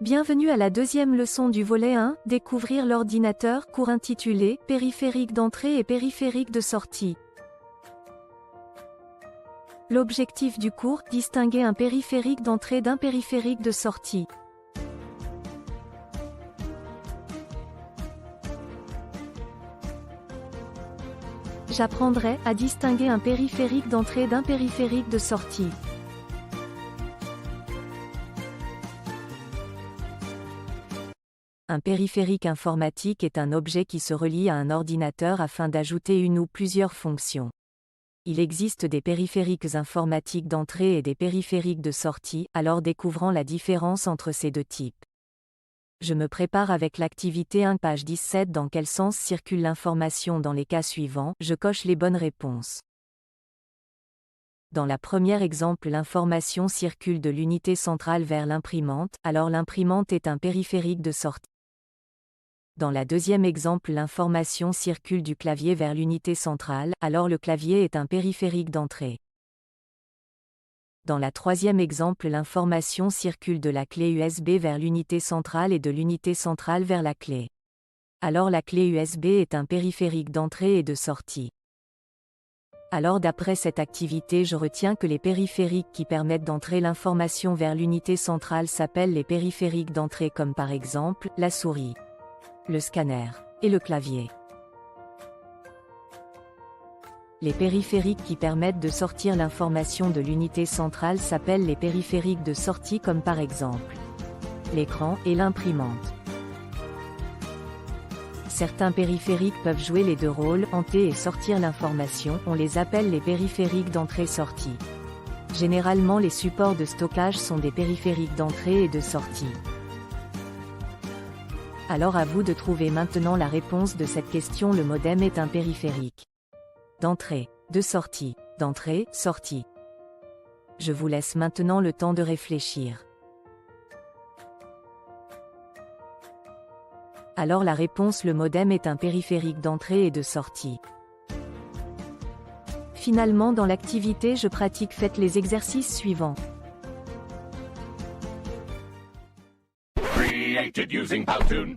Bienvenue à la deuxième leçon du volet 1, découvrir l'ordinateur, cours intitulé « Périphérique d'entrée et périphérique de sortie ». L'objectif du cours, distinguer un périphérique d'entrée d'un périphérique de sortie. J'apprendrai à distinguer un périphérique d'entrée d'un périphérique de sortie. Un périphérique informatique est un objet qui se relie à un ordinateur afin d'ajouter une ou plusieurs fonctions. Il existe des périphériques informatiques d'entrée et des périphériques de sortie, alors découvrons la différence entre ces deux types. Je me prépare avec l'activité 1 page 17. Dans quel sens circule l'information dans les cas suivants? Je coche les bonnes réponses. Dans la première exemple, l'information circule de l'unité centrale vers l'imprimante, alors l'imprimante est un périphérique de sortie. Dans la deuxième exemple, l'information circule du clavier vers l'unité centrale, alors le clavier est un périphérique d'entrée. Dans la troisième exemple, l'information circule de la clé USB vers l'unité centrale et de l'unité centrale vers la clé. Alors la clé USB est un périphérique d'entrée et de sortie. Alors d'après cette activité, je retiens que les périphériques qui permettent d'entrer l'information vers l'unité centrale s'appellent les périphériques d'entrée comme par exemple, la souris, le scanner et le clavier. Les périphériques qui permettent de sortir l'information de l'unité centrale s'appellent les périphériques de sortie comme par exemple l'écran et l'imprimante. Certains périphériques peuvent jouer les deux rôles, entrer et sortir l'information, on les appelle les périphériques d'entrée-sortie. Généralement les supports de stockage sont des périphériques d'entrée et de sortie. Alors à vous de trouver maintenant la réponse de cette question. Le modem est un périphérique d'entrée, de sortie, d'entrée, sortie. Je vous laisse maintenant le temps de réfléchir. Alors la réponse: le modem est un périphérique d'entrée et de sortie. Finalement dans l'activité je pratique, faites les exercices suivants. Created using Powtoon.